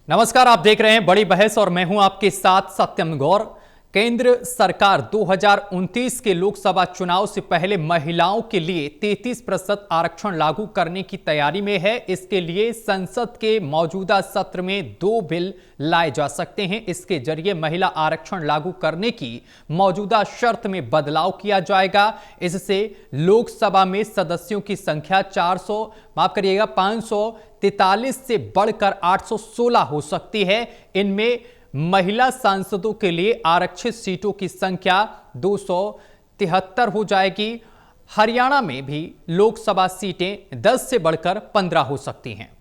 नमस्कार, आप देख रहे हैं बड़ी बहस और मैं हूं आपके साथ सत्यम गौर। केंद्र सरकार 2029 के लोकसभा चुनाव से पहले महिलाओं के लिए 33% आरक्षण लागू करने की तैयारी में है। इसके लिए संसद के मौजूदा सत्र में 2 बिल लाए जा सकते हैं। इसके जरिए महिला आरक्षण लागू करने की मौजूदा शर्त में बदलाव किया जाएगा। इससे लोकसभा में सदस्यों की संख्या 543 से बढ़कर 816 हो सकती है। इनमें महिला सांसदों के लिए आरक्षित सीटों की संख्या 273 हो जाएगी। हरियाणा में भी लोकसभा सीटें 10 से बढ़कर 15 हो सकती हैं।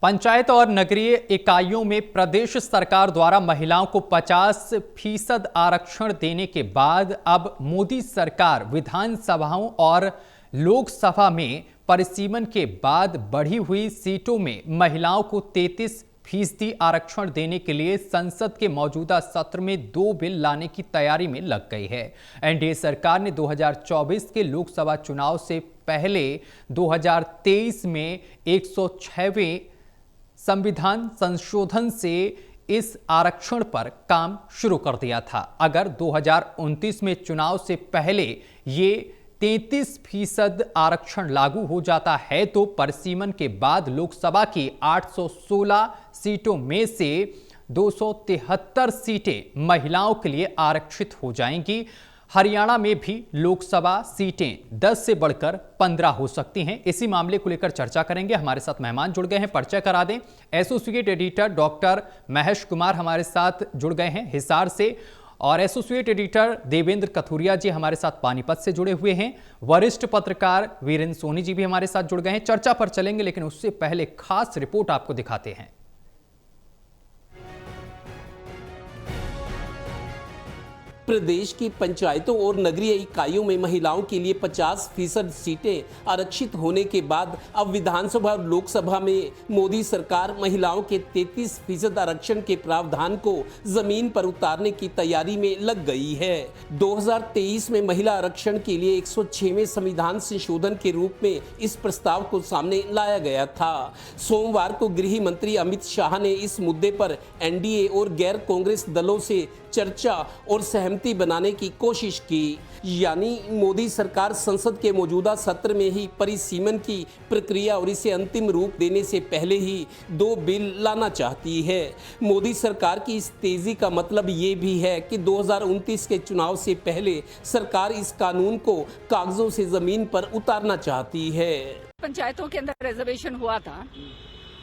पंचायत और नगरीय इकाइयों में प्रदेश सरकार द्वारा महिलाओं को 50% आरक्षण देने के बाद अब मोदी सरकार विधानसभाओं और लोकसभा में परिसीमन के बाद बढ़ी हुई सीटों में महिलाओं को 33% आरक्षण देने के लिए संसद के मौजूदा सत्र में 2 बिल लाने की तैयारी में लग गई है। एनडीए सरकार ने 2024 के लोकसभा चुनाव से पहले 2023 में 106वें संविधान संशोधन से इस आरक्षण पर काम शुरू कर दिया था। अगर 2029 में चुनाव से पहले ये 33% आरक्षण लागू हो जाता है तो परिसीमन के बाद लोकसभा की 816 सीटों में से 273 सीटें महिलाओं के लिए आरक्षित हो जाएंगी। हरियाणा में भी लोकसभा सीटें 10 से बढ़कर 15 हो सकती हैं। इसी मामले को लेकर चर्चा करेंगे। हमारे साथ मेहमान जुड़ गए हैं, परिचय करा दें। Associate editor doctor Mahesh Kumar हमारे साथ जुड़ गए हैं हिसार से, और एसोसिएट एडिटर देवेंद्र कथुरिया जी हमारे साथ पानीपत से जुड़े हुए हैं। वरिष्ठ पत्रकार वीरेंद्र सोनी जी भी हमारे साथ जुड़ गए हैं। चर्चा पर चलेंगे, लेकिन उससे पहले खास रिपोर्ट आपको दिखाते हैं। प्रदेश की पंचायतों और नगरीय इकाइयों में महिलाओं के लिए 50% सीटें आरक्षित होने के बाद अब विधानसभा और लोकसभा में मोदी सरकार महिलाओं के 33% आरक्षण के प्रावधान को जमीन पर उतारने की तैयारी में लग गई है। 2023 में महिला आरक्षण के लिए 106वें संविधान संशोधन के रूप में इस प्रस्ताव को सामने लाया गया था। सोमवार को गृह मंत्री अमित शाह ने इस मुद्दे पर एनडीए और गैर कांग्रेस दलों से चर्चा और सहमति बनाने की कोशिश की। यानी मोदी सरकार संसद के मौजूदा सत्र में ही परिसीमन की प्रक्रिया और इसे अंतिम रूप देने से पहले ही 2 बिल लाना चाहती है। मोदी सरकार की इस तेजी का मतलब ये भी है कि 2029 के चुनाव से पहले सरकार इस कानून को कागजों से जमीन पर उतारना चाहती है। पंचायतों के अंदर रिजर्वेशन हुआ था,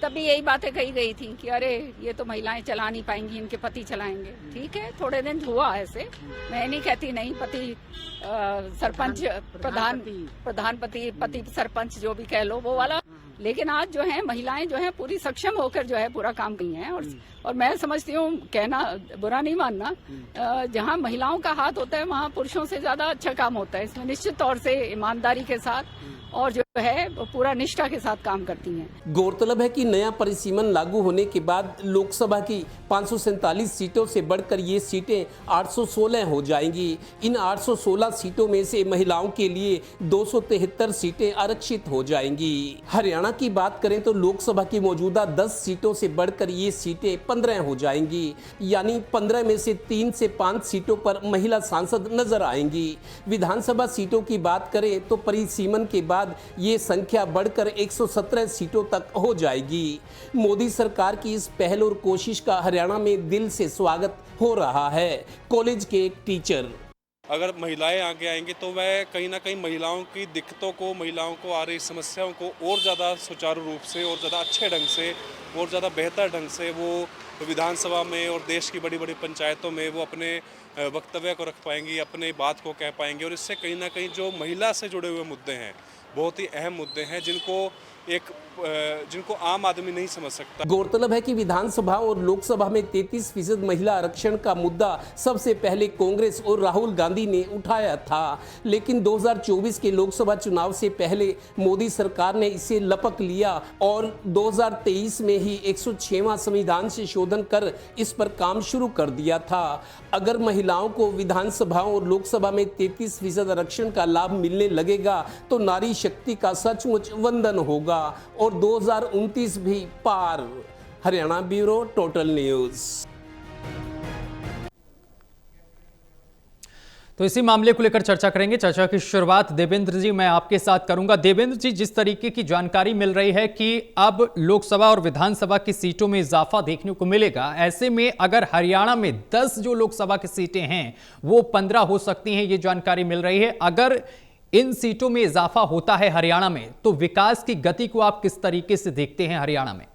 तभी यही बातें कही गई थी कि अरे ये तो महिलाएं चला नहीं पाएंगी, इनके पति चलाएंगे। ठीक है, थोड़े दिन हुआ ऐसे, मैं नहीं कहती नहीं, पति सरपंच पति सरपंच जो भी कह लो वो वाला, लेकिन आज जो है महिलाएं जो है पूरी सक्षम होकर जो है पूरा काम की हैं। और मैं समझती हूँ, कहना बुरा नहीं मानना, जहाँ महिलाओं का हाथ होता है वहाँ पुरुषों से ज्यादा अच्छा काम होता है। इसमें निश्चित तौर से ईमानदारी के साथ और जो है पूरा निष्ठा के साथ काम करती हैं। गौरतलब है कि नया परिसीमन लागू होने के बाद लोकसभा की 547 सीटों से बढ़कर ये सीटें 816 हो जाएंगी। इन 816 सीटों में से महिलाओं के लिए 273 सीटें आरक्षित हो जाएंगी। हरियाणा की बात करें तो लोकसभा की मौजूदा 10 सीटों से बढ़कर ये सीटें 15 हो जाएंगी। यानी 15 में से 3 से 5 सीटों पर महिला सांसद नजर आएंगी। विधानसभा सीटों की बात करें तो परिसीमन के बाद ये संख्या बढ़कर 117 सीटों तक हो जाएगी। मोदी सरकार की इस पहल और कोशिश का हरियाणा में दिल से स्वागत हो रहा है। कॉलेज के एक टीचर, अगर महिलाएं आगे आएंगी तो वह कहीं ना कहीं महिलाओं की दिक्कतों को, महिलाओं को आ रही समस्याओं को और ज़्यादा सुचारू रूप से और ज़्यादा अच्छे ढंग से और ज़्यादा बेहतर ढंग से वो विधानसभा में और देश की बड़ी बड़ी पंचायतों में वो अपने वक्तव्य को रख पाएंगी, अपने बात को कह पाएंगे। और इससे कहीं ना कहीं जो महिला से जुड़े हुए मुद्दे हैं, बहुत ही अहम मुद्दे हैं, जिनको जिनको आम आदमी नहीं समझ सकता। गौरतलब है कि विधानसभा और लोकसभा में 33% महिला आरक्षण का मुद्दा सबसे पहले कांग्रेस और राहुल गांधी ने उठाया था, लेकिन 2024 के लोकसभा चुनाव से पहले मोदी सरकार ने इसे लपक लिया और 2023 में ही 106वां संविधान संशोधन कर इस पर काम शुरू कर दिया था। अगर महिलाओं को विधानसभा और लोकसभा में 33% आरक्षण का लाभ मिलने लगेगा तो नारी शक्ति का सचमुच वंदन होगा और 2029 भी पार। Haryana bureau, total news. तो इसी मामले को लेकर चर्चा करेंगे। चर्चा की शुरुआत देवेंद्र जी मैं आपके साथ करूंगा। देवेंद्र जी, जिस तरीके की जानकारी मिल रही है कि अब लोकसभा और विधानसभा की सीटों में इजाफा देखने को मिलेगा, ऐसे में अगर हरियाणा में 10 जो लोकसभा की सीटें हैं वो 15 हो सकती हैं, ये जानकारी मिल रही है। अगर इन सीटों में इजाफा होता है हरियाणा में तो विकास की गति को आप किस तरीके से देखते हैं हरियाणा में?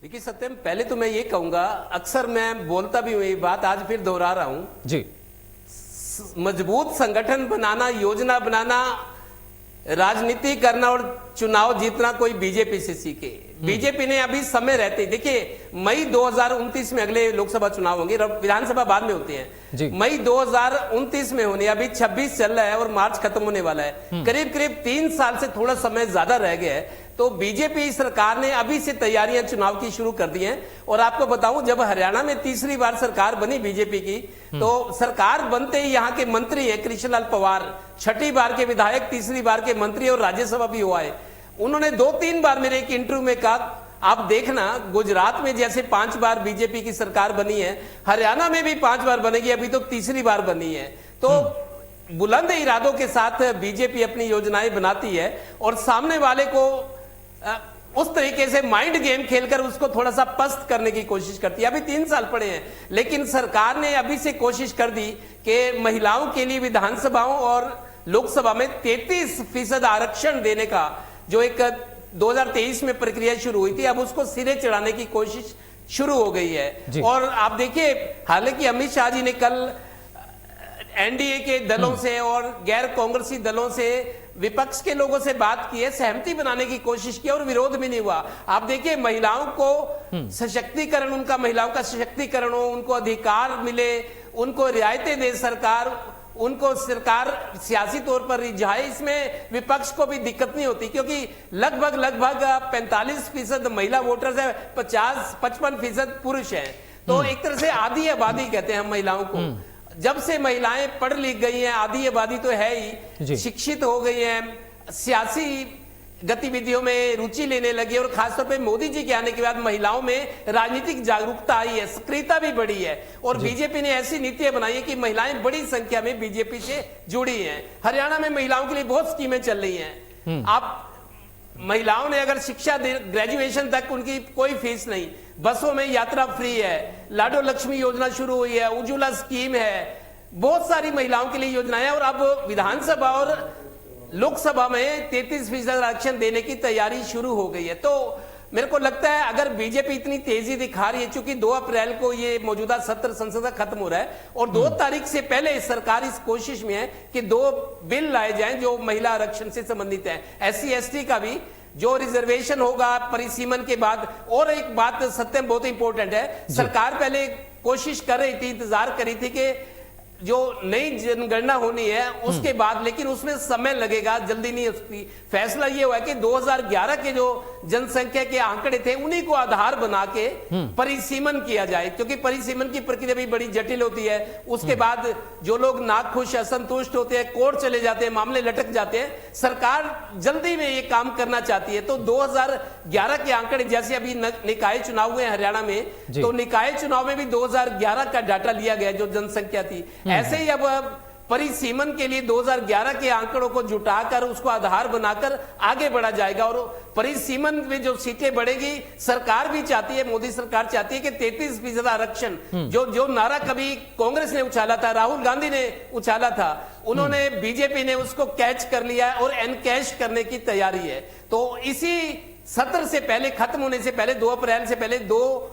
देखिए सत्यम, पहले तो मैं ये कहूंगा, अक्सर मैं बोलता भी हूं ये बात, आज फिर दोहरा रहा हूं जी। मजबूत संगठन बनाना, योजना बनाना, राजनीति करना और चुनाव जीतना कोई बीजेपी से सीखे। बीजेपी ने अभी समय रहते, देखिए मई 2029 में अगले लोकसभा चुनाव होंगे, विधानसभा बाद में होते हैं। मई 2029 में होने, अभी 26 चल रहा है और मार्च खत्म होने वाला है। करीब करीब 3 साल से थोड़ा समय ज्यादा रह गया है। तो बीजेपी सरकार ने अभी से तैयारियां चुनाव की शुरू कर दी हैं। और आपको बताऊं, जब हरियाणा में तीसरी बार सरकार बनी बीजेपी की, तो सरकार बनते ही यहाँ के मंत्री है कृष्णलाल पंवार, 6ठी बार के विधायक, तीसरी बार के मंत्री और राज्यसभा भी हुआ है। उन्होंने 2-3 बार मेरे एक इंटरव्यू में कहा, आप देखना गुजरात में जैसे 5 बार बीजेपी की सरकार बनी है, हरियाणा में भी 5 बार बनेगी, अभी तो तीसरी बार बनी है। तो बुलंद इरादों के साथ बीजेपी अपनी योजनाएं बनाती है और सामने वाले को उस तरीके से माइंड गेम खेलकर उसको थोड़ा सा पस्त करने की कोशिश करती है। अभी 3 साल पड़े हैं, लेकिन सरकार ने अभी से कोशिश कर दी कि महिलाओं के लिए विधानसभाओं और लोकसभा में 33% आरक्षण देने का जो एक 2023 में प्रक्रिया शुरू हुई थी, अब उसको सिरे चढ़ाने की कोशिश शुरू हो गई है। और आप देखिए, हालांकि अमित शाह जी ने कल एनडीए के दलों से और गैर कांग्रेसी दलों से, विपक्ष के लोगों से बात की है, सहमति बनाने की कोशिश की और विरोध भी नहीं हुआ। आप देखिए, महिलाओं को सशक्तिकरण, उनका महिलाओं का सशक्तिकरण हो, उनको अधिकार मिले, उनको रियायतें दे सरकार, उनको सरकार सियासी तौर पर रिझाए, इसमें विपक्ष को भी दिक्कत नहीं होती, क्योंकि लगभग 45% महिला वोटर्स है, 55% पुरुष है। तो एक तरह से आधी आबादी कहते हैं हम महिलाओं को। जब से महिलाएं पढ़ लिख गई हैं, आधी आबादी तो है ही, शिक्षित हो गई हैं, सियासी गतिविधियों में रुचि लेने लगी, और खासतौर पे मोदी जी के आने के बाद महिलाओं में राजनीतिक जागरूकता आई है, सक्रियता भी बढ़ी है। और बीजेपी ने ऐसी नीतियां बनाई है कि महिलाएं बड़ी संख्या में बीजेपी से जुड़ी हैं। हरियाणा में महिलाओं के लिए बहुत स्कीमें चल रही हैं। आप महिलाओं ने अगर शिक्षा ग्रेजुएशन तक उनकी कोई फीस नहीं, बसों में यात्रा फ्री है, लाडो लक्ष्मी योजना शुरू हुई है, उज्ज्वला स्कीम है, बहुत सारी महिलाओं के लिए योजनाएं। और अब विधानसभा और लोकसभा में 33% आरक्षण देने की तैयारी शुरू हो गई है। तो मेरे को लगता है अगर बीजेपी इतनी तेजी दिखा रही है, चूंकि 2 अप्रैल को ये मौजूदा सत्र संसद का खत्म हो रहा है और 2 तारीख से पहले सरकार इस कोशिश में है कि 2 बिल लाए जाएं जो महिला आरक्षण से संबंधित है, SC ST का भी जो रिजर्वेशन होगा परिसीमन के बाद। और एक बात सत्यम बहुत इंपॉर्टेंट है, सरकार पहले कोशिश कर रही थी, इंतजार कर रही थी कि जो नई जनगणना होनी है उसके बाद, लेकिन उसमें समय लगेगा, जल्दी नहीं उसकी। फैसला ये हुआ कि 2011 के जो जनसंख्या के आंकड़े थे उन्हीं को आधार बना के परिसीमन किया जाए, क्योंकि परिसीमन की प्रक्रिया भी बड़ी जटिल होती है। उसके बाद जो लोग नाखुश, असंतुष्ट होते हैं, कोर्ट चले जाते हैं, मामले लटक जाते हैं। सरकार जल्दी में ये काम करना चाहती है। तो 2011 के आंकड़े, जैसे अभी निकाय चुनाव हुए हरियाणा में, तो निकाय चुनाव में भी 2011 का डाटा लिया गया जो जनसंख्या थी। ऐसे ही अब परिसीमन के लिए 2011 के आंकड़ों को जुटाकर उसको आधार बनाकर आगे बढ़ा जाएगा। और परिसीमन में जो सीटें बढ़ेगी, सरकार भी चाहती है, मोदी सरकार चाहती है कि 33% आरक्षण, जो नारा कभी कांग्रेस ने उछाला था, राहुल गांधी ने उछाला था, उन्होंने, बीजेपी ने उसको कैच कर लिया है और एनकैश करने की तैयारी है। तो इसी सत्र से पहले, खत्म होने से पहले, 2 अप्रैल से पहले 2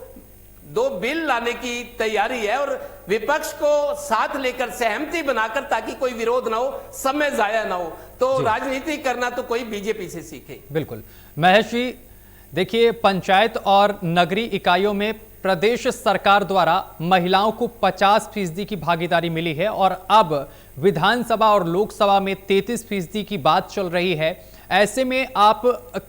दो बिल लाने की तैयारी है और विपक्ष को साथ लेकर सहमति बनाकर, ताकि कोई विरोध ना हो, समय जाया ना हो। तो राजनीति करना तो कोई बीजेपी से सीखे। बिल्कुल महेश जी, देखिए पंचायत और नगरीय इकाइयों में प्रदेश सरकार द्वारा महिलाओं को 50% की भागीदारी मिली है और अब विधानसभा और लोकसभा में 33% की बात चल रही है। ऐसे में आप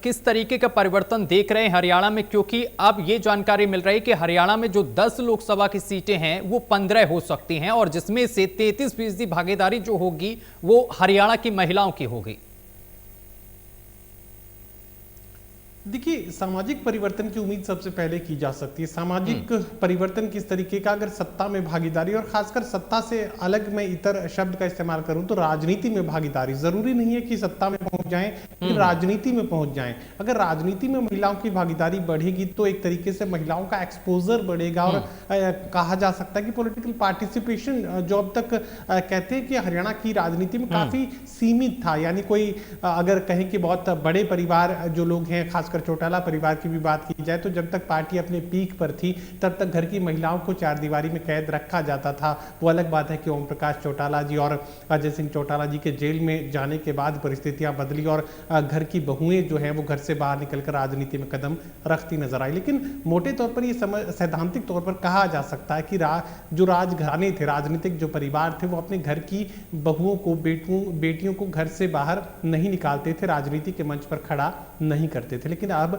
किस तरीके का परिवर्तन देख रहे हैं हरियाणा में, क्योंकि अब ये जानकारी मिल रही है कि हरियाणा में जो 10 लोकसभा की सीटें हैं वो 15 हो सकती हैं और जिसमें से 33% भागीदारी जो होगी वो हरियाणा की महिलाओं की होगी। देखिए, सामाजिक परिवर्तन की उम्मीद सबसे पहले की जा सकती है। सामाजिक परिवर्तन किस तरीके का, अगर सत्ता में भागीदारी, और खासकर सत्ता से अलग मैं इतर शब्द का इस्तेमाल करूं तो राजनीति में भागीदारी। जरूरी नहीं है कि सत्ता में पहुंच जाएं, कि राजनीति में पहुंच जाएं। अगर राजनीति में महिलाओं की भागीदारी बढ़ेगी तो एक तरीके से महिलाओं का एक्सपोजर बढ़ेगा और कहा जा सकता है कि पॉलिटिकल पार्टिसिपेशन, जो अब तक कहते हैं कि हरियाणा की राजनीति में काफी सीमित था, यानी कोई अगर कहें कि बहुत बड़े परिवार जो लोग हैं, खासकर चौटाला परिवार की भी बात की जाए तो जब तक पार्टी अपने पीक पर थी तब तक घर की महिलाओं को चारदीवारी में कैद रखा जाता था। वो अलग बात है कि ओम प्रकाश चौटाला जी और अजय सिंह चौटाला जी के जेल में जाने के बाद परिस्थितियां बदली और घर की बहुएं जो हैं वो घर से बाहर निकलकर राजनीति में कदम रखती नजर आई। लेकिन मोटे तौर पर ये सैद्धांतिक तौर पर कहा जा सकता है कि जो राजघराने थे, राजनीतिक जो परिवार थे, वो अपने घर की बहुओं को, बेटियों को घर से बाहर नहीं निकालते थे, राजनीति के मंच पर खड़ा नहीं करते थे। लेकिन अब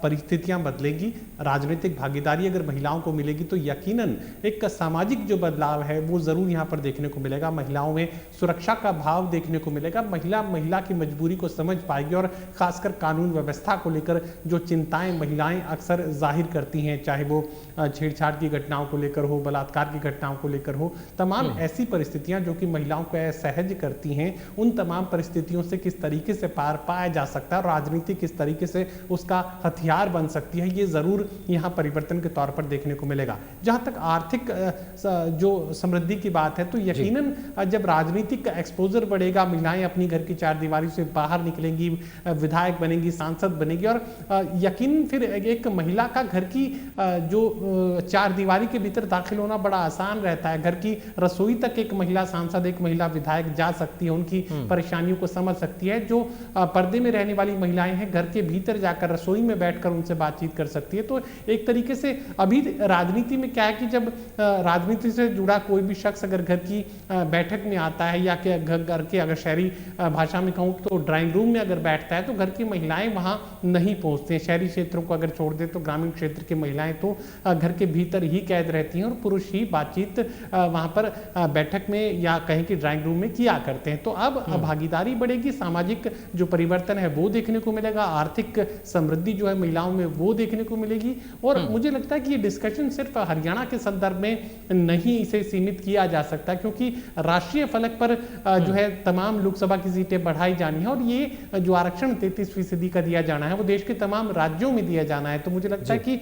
परिस्थितियां बदलेगी, राजनीतिक भागीदारी अगर महिलाओं को मिलेगी तो यकीनन एक सामाजिक जो बदलाव है वो जरूर यहां पर देखने को मिलेगा। महिलाओं में सुरक्षा का भाव देखने को मिलेगा। महिला की मजबूरी को समझ पाएगी और खासकर कानून व्यवस्था को लेकर जो चिंताएं महिलाएं अक्सर जाहिर करती हैं, चाहे वो छेड़छाड़ की घटनाओं को लेकर हो, बलात्कार की घटनाओं को लेकर हो, तमाम ऐसी परिस्थितियां जो कि महिलाओं को असहज करती हैं, उन तमाम परिस्थितियों से किस तरीके से पार पाया जा सकता है और राजनीति किस तरीके से उसका हथियार बन सकती है, ये जरूर यहां परिवर्तन के तौर पर देखने को मिलेगा। जहां तक आर्थिक जो समृद्धि की बात है तो यकीनन जब राजनीतिक एक्सपोजर बढ़ेगा, महिलाएं अपनी घर की चारदीवारी से बाहर निकलेंगी, विधायक बनेंगी, सांसद बनेगी और यकीनन फिर एक महिला का घर की जो चारदीवारी के भीतर दाखिल होना बड़ा आसान रहता है। घर की रसोई तक एक महिला सांसद, एक महिला विधायक जा सकती है, उनकी परेशानियों को समझ सकती है। जो पर्दे में रहने वाली महिलाएं हैं, घर के भीतर जाकर रसोई में बैठकर उनसे बातचीत कर सकती है। तो एक तरीके से अभी राजनीति में क्या है कि जब राजनीति से जुड़ा कोई भी शख्स अगर घर की बैठक में आता है या घर के, अगर शहरी भाषा में कहूँ तो ड्राइंग रूम में अगर बैठता है तो घर की महिलाएं वहां नहीं पहुंचती हैं। शहरी क्षेत्रों को अगर छोड़ दे तो ग्रामीण क्षेत्र की महिलाएं तो घर के भीतर ही कैद रहती हैं और पुरुष ही बातचीत वहां पर बैठक में या कहें कि ड्राइंग रूम में किया करते हैं। तो अब भागीदारी बढ़ेगी, सामाजिक जो परिवर्तन है वो देखने को मिलेगा, आर्थिक समृद्धि जो है महिलाओं में वो देखने को मिलेगी। और मुझे लगता है कि ये डिस्कशन सिर्फ हरियाणा के संदर्भ में नहीं इसे सीमित किया जा सकता, क्योंकि राष्ट्रीय फलक पर जो है तमाम लोकसभा की सीटें बढ़ाई जानी है और ये जो आरक्षण 33% का दिया जाना है वो देश के तमाम राज्यों में दिया जाना है। तो मुझे लगता है कि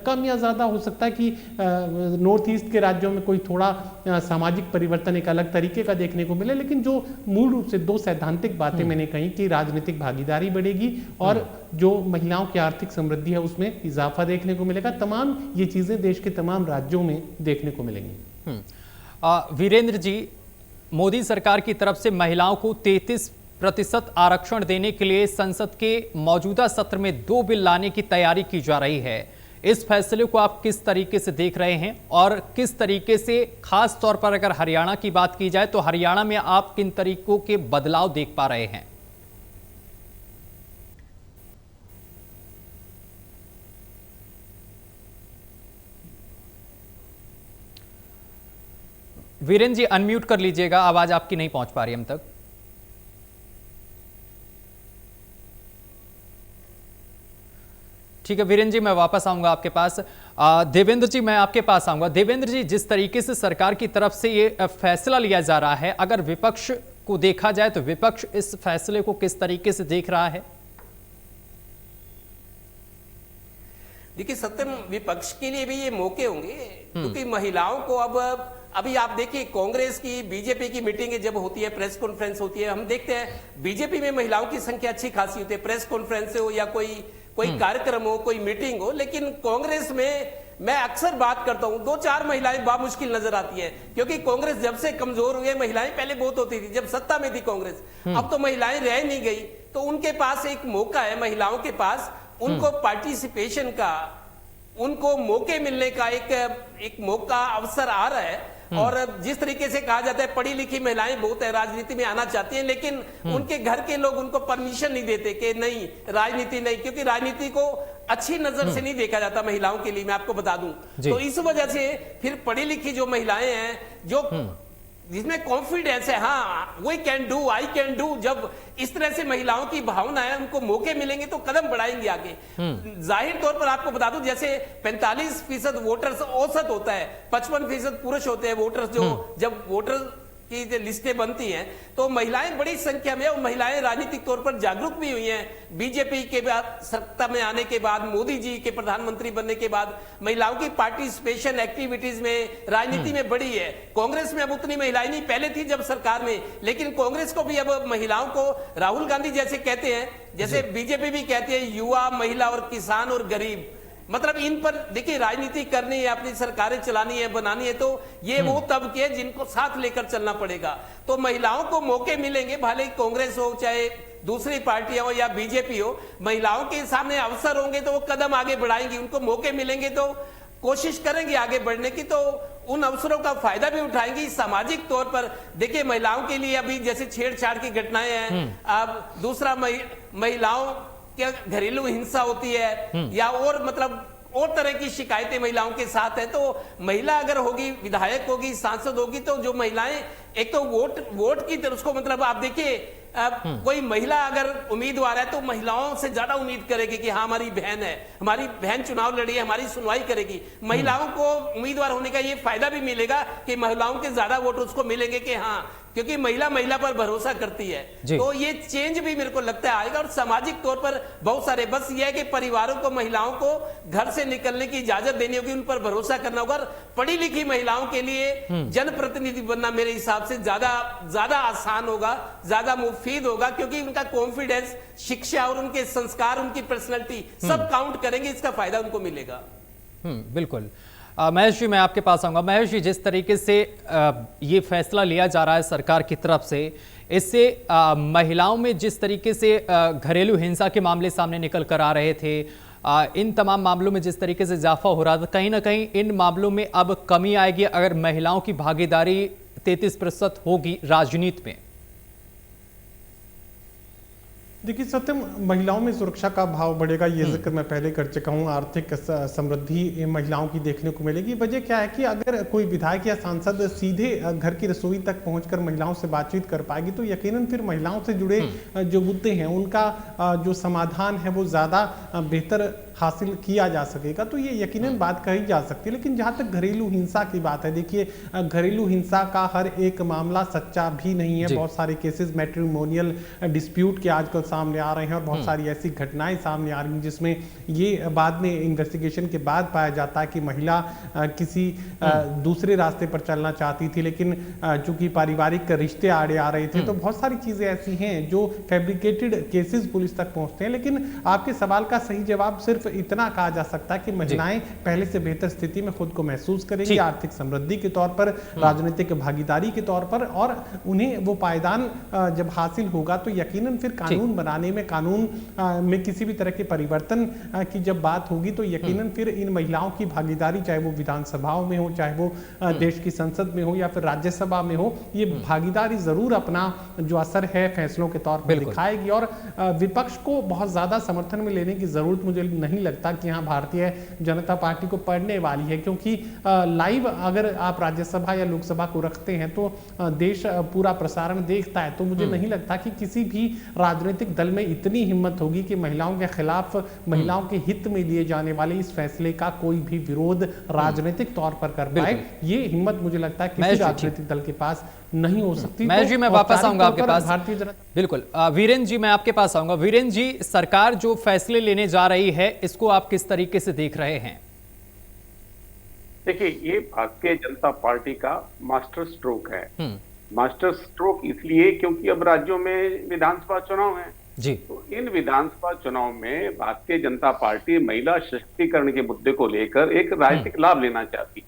कम या ज्यादा हो सकता है कि नॉर्थ ईस्ट के राज्यों में कोई थोड़ा सामाजिक परिवर्तन एक अलग तरीके का देखने को मिले, लेकिन जो मूल रूप से दो सैद्धांतिक बातें मैंने कही कि राजनीतिक भागीदारी बढ़ेगी और जो महिलाओं की आर्थिक समृद्धि है उसमें इजाफा देखने को मिलेगा। तमाम ये चीजें देश के तमाम राज्यों में देखने को मिलेंगी। वीरेंद्र जी, मोदी सरकार की तरफ से महिलाओं को 33% आरक्षण देने के लिए संसद के मौजूदा सत्र में 2 बिल लाने की तैयारी की जा रही है। इस फैसले को आप किस तरीके से देख रहे हैं और किस तरीके से, खास तौर पर अगर हरियाणा की बात की जाए तो हरियाणा में आप किन तरीकों के बदलाव देख पा रहे हैं? वीरेंद्र जी अनम्यूट कर लीजिएगा, आवाज आपकी नहीं पहुंच पा रही हम तक। ठीक है वीरेंद्र जी, मैं वापस आऊंगा आपके पास। देवेंद्र जी, मैं आपके पास आऊंगा। देवेंद्र जी, जिस तरीके से सरकार की तरफ से ये फैसला लिया जा रहा है, अगर विपक्ष को देखा जाए तो विपक्ष इस फैसले को किस तरीके से देख रहा है? देखिए सत्यम, विपक्ष के लिए भी ये मौके होंगे क्योंकि महिलाओं को अब अभी आप देखिए कांग्रेस की, बीजेपी की मीटिंग जब होती है, प्रेस कॉन्फ्रेंस होती है, हम देखते हैं बीजेपी में महिलाओं की संख्या अच्छी खासी होती है, प्रेस कॉन्फ्रेंस हो या कोई कार्यक्रम हो, कोई मीटिंग हो, लेकिन कांग्रेस में मैं अक्सर बात करता हूं, 2-4 महिलाएं बामुश्किल नजर आती हैं, क्योंकि कांग्रेस जब से कमजोर हुई है, महिलाएं पहले बहुत होती थी जब सत्ता में थी कांग्रेस, अब तो महिलाएं रह नहीं गई। तो उनके पास एक मौका है, महिलाओं के पास, उनको पार्टिसिपेशन का, उनको मौके मिलने का एक मौका, अवसर आ रहा है। और जिस तरीके से कहा जाता है पढ़ी लिखी महिलाएं बहुत है, राजनीति में आना चाहती हैं, लेकिन उनके घर के लोग उनको परमिशन नहीं देते कि नहीं राजनीति नहीं, क्योंकि राजनीति को अच्छी नजर से नहीं देखा जाता महिलाओं के लिए, मैं आपको बता दूं। तो इस वजह से फिर पढ़ी लिखी जो महिलाएं हैं, जो जिसमें कॉन्फिडेंस है, हाँ we can do, I can do, जब इस तरह से महिलाओं की भावना है, उनको मौके मिलेंगे तो कदम बढ़ाएंगे आगे। जाहिर तौर पर आपको बता दूं, जैसे 45% वोटर्स औसत होता है, 55% पुरुष होते हैं वोटर्स, जो जब वोटर की जो लिस्टें बनती हैं तो महिलाएं बड़ी संख्या में, और महिलाएं राजनीतिक तौर पर जागरूक भी हुई हैं। बीजेपी के बाद सत्ता में आने के बाद, मोदी जी के प्रधानमंत्री बनने के बाद महिलाओं की पार्टिसिपेशन एक्टिविटीज में, राजनीति में बढ़ी है। कांग्रेस में अब उतनी महिलाएं नहीं, पहले थी जब सरकार में, लेकिन कांग्रेस को भी अब महिलाओं को, राहुल गांधी जैसे कहते हैं, जैसे बीजेपी भी कहती है, युवा, महिला और किसान और गरीब, मतलब इन पर देखिए राजनीति करनी है, अपनी सरकारें चलानी है, बनानी है, तो ये वो तबके हैं जिनको साथ लेकर चलना पड़ेगा। तो महिलाओं को मौके मिलेंगे, भले कांग्रेस हो चाहे दूसरी पार्टियां हो या बीजेपी हो, महिलाओं के सामने अवसर होंगे तो वो कदम आगे बढ़ाएंगी, उनको मौके मिलेंगे तो कोशिश करेंगे आगे बढ़ने की, तो उन अवसरों का फायदा भी उठाएंगी। सामाजिक तौर पर देखिए महिलाओं के लिए अभी जैसे छेड़छाड़ की घटनाएं हैं, अब दूसरा महिलाओं क्या घरेलू हिंसा होती है, या और मतलब और तरह की शिकायतें महिलाओं के साथ है, तो महिला अगर होगी, विधायक होगी, सांसद होगी, तो जो महिलाएं एक तो वोट की तरफ, उसको मतलब आप देखिए कोई महिला अगर उम्मीदवार है तो महिलाओं से ज्यादा उम्मीद करेगी कि हाँ हमारी बहन है, हमारी बहन चुनाव लड़ी है, हमारी सुनवाई करेगी। महिलाओं को उम्मीदवार होने का ये फायदा भी मिलेगा कि महिलाओं के ज्यादा वोट उसको मिलेंगे कि हाँ, क्योंकि महिला पर भरोसा करती है। तो ये चेंज भी मेरे को लगता है आएगा। और सामाजिक तौर पर बहुत सारे, बस ये है कि परिवारों को, महिलाओं को घर से निकलने की इजाजत देनी होगी, उन पर भरोसा करना होगा। पढ़ी लिखी महिलाओं के लिए जनप्रतिनिधि बनना मेरे हिसाब से ज्यादा आसान होगा, ज्यादा मुफीद होगा, क्योंकि उनका कॉन्फिडेंस, शिक्षा और उनके संस्कार, उनकी पर्सनैलिटी सब काउंट करेंगे, इसका फायदा उनको मिलेगा। बिल्कुल। महेश जी, मैं आपके पास आऊंगा। महेश जी, जिस तरीके से ये फैसला लिया जा रहा है सरकार की तरफ से, इससे महिलाओं में जिस तरीके से घरेलू हिंसा के मामले सामने निकल कर आ रहे थे, इन तमाम मामलों में जिस तरीके से इजाफा हो रहा था, कहीं ना कहीं इन मामलों में अब कमी आएगी अगर महिलाओं की भागीदारी 33% होगी राजनीति में। देखिए सत्यम, महिलाओं में सुरक्षा का भाव बढ़ेगा, ये जिक्र मैं पहले कर चुका हूँ। आर्थिक समृद्धि महिलाओं की देखने को मिलेगी। वजह क्या है कि अगर कोई विधायक या सांसद सीधे घर की रसोई तक पहुंचकर महिलाओं से बातचीत कर पाएगी तो यकीनन फिर महिलाओं से जुड़े जो मुद्दे हैं उनका जो समाधान है वो ज़्यादा बेहतर हासिल किया जा सकेगा। तो ये यकीनन बात कही जा सकती है। लेकिन जहाँ तक घरेलू हिंसा की बात है, देखिए घरेलू हिंसा का हर एक मामला सच्चा भी नहीं है। बहुत सारे केसेस मैट्रिमोनियल डिस्प्यूट के आजकल सामने आ रहे हैं और बहुत सारी ऐसी घटनाएं सामने आ रही हैं जिसमें ये बाद में इन्वेस्टिगेशन के बाद पाया जाता है कि महिला किसी दूसरे रास्ते पर चलना चाहती थी, लेकिन चूंकि पारिवारिक रिश्ते आड़े आ रहे थे, तो बहुत सारी चीजें ऐसी हैं जो फैब्रिकेटेड केसेस पुलिस तक पहुंचते हैं। लेकिन आपके सवाल का सही जवाब सिर्फ इतना कहा जा सकता है कि महिलाएं पहले से बेहतर स्थिति में खुद को महसूस करेंगी, आर्थिक समृद्धि के तौर पर, राजनीतिक भागीदारी के तौर पर, और उन्हें वो पायदान जब हासिल होगा तो यकीनन फिर कानून बनाने में, कानून में किसी भी तरह के परिवर्तन की जब बात होगी तो यकीनन फिर इन महिलाओं की भागीदारी, चाहे वो विधानसभाओं में हो, चाहे वो देश की संसद में हो या फिर राज्यसभा में हो, ये भागीदारी जरूर अपना जो असर है फैसलों के तौर पर दिखाएगी। और विपक्ष को बहुत ज्यादा समर्थन में लेने की जरूरत मुझे नहीं लगता कि यहाँ भारतीय जनता पार्टी को पड़ने वाली है, क्योंकि लाइव अगर आप राज्यसभा या लोकसभा को रखते हैं तो देश पूरा प्रसारण देखता है। तो मुझे नहीं लगता कि किसी भी राजनीतिक दल में इतनी हिम्मत होगी कि महिलाओं के खिलाफ, महिलाओं के हित में लिए जाने वाले इस फैसले का कोई भी विरोध राजनीतिक तौर पर कर पाए। ये हिम्मत मुझे लगता है किसी राजनीतिक दल के पास नहीं हो सकती। महेश जी, मैं वापस आऊंगा आपके पास। भारतीय जनता, बिल्कुल। वीरेंद्र जी, मैं आपके पास आऊंगा। वीरेंद्र जी, सरकार जो फैसले लेने जा रही है इसको आप किस तरीके से देख रहे हैं? देखिए, ये भारतीय जनता पार्टी का मास्टर स्ट्रोक है। मास्टर स्ट्रोक इसलिए क्योंकि अब राज्यों में विधानसभा चुनाव है जी। तो इन विधानसभा चुनाव में भारतीय जनता पार्टी महिला सशक्तिकरण के मुद्दे को लेकर एक राजनीतिक लाभ लेना चाहती है।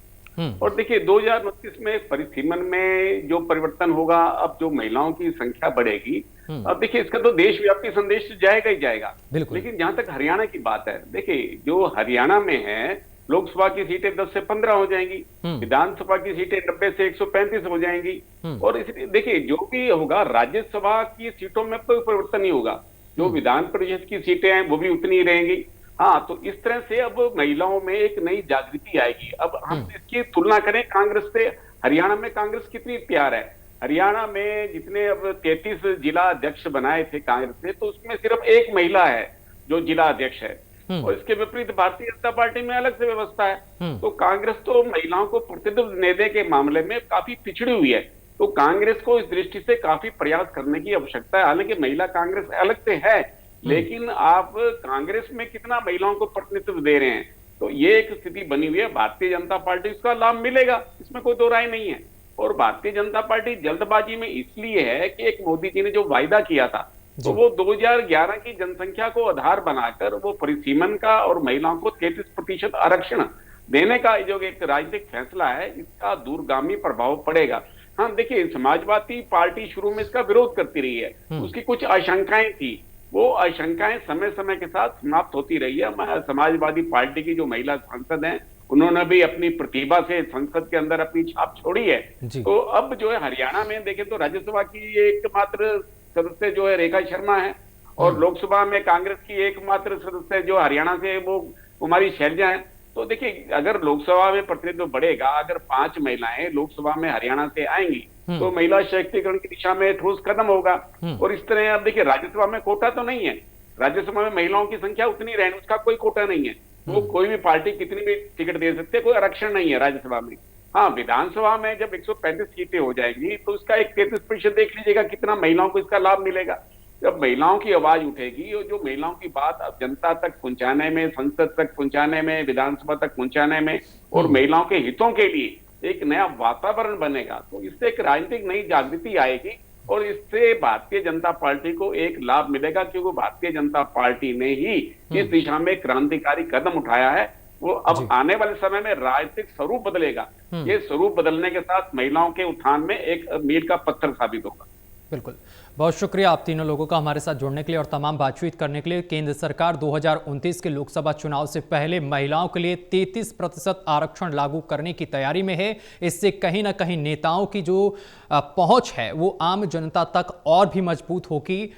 और देखिए 2029 में परिसीमन में जो परिवर्तन होगा, अब जो महिलाओं की संख्या बढ़ेगी, अब देखिए इसका तो देशव्यापी संदेश जाएगा ही जाएगा। लेकिन जहां तक हरियाणा की बात है, देखिए जो हरियाणा में है, लोकसभा की सीटें 10 से 15 हो जाएंगी, विधानसभा की सीटें 90 से 135 हो जाएंगी। और इसलिए देखिए जो भी होगा, राज्यसभा की सीटों में कोई परिवर्तन नहीं होगा, जो विधान परिषद की सीटें हैं वो भी उतनी ही रहेंगी। हाँ, तो इस तरह से अब महिलाओं में एक नई जागृति आएगी। अब हम इसकी तुलना करें कांग्रेस से, हरियाणा में कांग्रेस कितनी प्यार है। हरियाणा में जितने अब 33 जिला अध्यक्ष बनाए थे कांग्रेस ने, तो उसमें सिर्फ एक महिला है जो जिला अध्यक्ष है। और इसके विपरीत भारतीय जनता पार्टी में अलग से व्यवस्था है। तो कांग्रेस तो महिलाओं को प्रतिनिधित्व देने के मामले में काफी पिछड़ी हुई है। तो कांग्रेस को इस दृष्टि से काफी प्रयास करने की आवश्यकता है। हालांकि महिला कांग्रेस अलग से है, लेकिन आप कांग्रेस में कितना महिलाओं को प्रतिनिधित्व दे रहे हैं, तो ये एक स्थिति बनी हुई है। भारतीय जनता पार्टी इसका लाभ मिलेगा, इसमें कोई दो राय नहीं है। और भारतीय जनता पार्टी जल्दबाजी में इसलिए है कि एक मोदी जी ने जो वायदा किया था, तो वो 2011 की जनसंख्या को आधार बनाकर वो परिसीमन का और महिलाओं को 33% आरक्षण देने का जो एक राजनीतिक फैसला है, इसका दूरगामी प्रभाव पड़ेगा। हाँ देखिए, समाजवादी पार्टी शुरू में इसका विरोध करती रही है, उसकी कुछ आशंकाएं थी, वो आशंकाएं समय समय के साथ समाप्त होती रही है। समाजवादी पार्टी की जो महिला सांसद हैं, उन्होंने भी अपनी प्रतिभा से संसद के अंदर अपनी छाप छोड़ी है। तो अब जो है हरियाणा में देखें तो राज्यसभा की एकमात्र सदस्य जो है रेखा शर्मा है, और लोकसभा में कांग्रेस की एकमात्र सदस्य जो हरियाणा से वो कुमारी शैलजा है। तो देखिए अगर लोकसभा में प्रतिनिधित्व बढ़ेगा, अगर 5 महिलाएं लोकसभा में हरियाणा से आएंगी, तो महिला सशक्तिकरण की दिशा में ठोस कदम होगा। और इस तरह अब देखिए राज्यसभा में कोटा तो नहीं है, राज्यसभा में महिलाओं की संख्या उतनी रहे, उसका कोई कोटा नहीं है। वो कोई भी पार्टी कितनी भी टिकट दे सकते है, कोई आरक्षण नहीं है राज्यसभा में। हाँ, विधानसभा में जब 135 सीटें हो जाएंगी, तो इसका एक 33% देख लीजिएगा कितना महिलाओं को इसका लाभ मिलेगा। जब महिलाओं की आवाज उठेगी और जो महिलाओं की बात अब जनता तक पहुंचाने में, संसद तक पहुंचाने में, विधानसभा तक पहुंचाने में, और महिलाओं के हितों के लिए एक नया वातावरण बनेगा, तो इससे एक राजनीतिक नई जागृति आएगी। और इससे भारतीय जनता पार्टी को एक लाभ मिलेगा, क्योंकि भारतीय जनता पार्टी ने ही इस दिशा में क्रांतिकारी कदम उठाया है। वो अब आने वाले समय में राजनीतिक स्वरूप बदलेगा। ये स्वरूप बदलने के साथ महिलाओं के उत्थान में एक मील का पत्थर साबित होगा। बिल्कुल, बहुत शुक्रिया आप तीनों लोगों का हमारे साथ जुड़ने के लिए और तमाम बातचीत करने के लिए। केंद्र सरकार 2029 के लोकसभा चुनाव से पहले महिलाओं के लिए 33% आरक्षण लागू करने की तैयारी में है। इससे कहीं ना कहीं नेताओं की जो पहुंच है वो आम जनता तक और भी मजबूत होगी।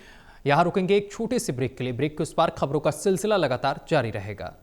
यहाँ रुकेंगे एक छोटे से ब्रेक के लिए। ब्रेक के उस पार खबरों का सिलसिला लगातार जारी रहेगा।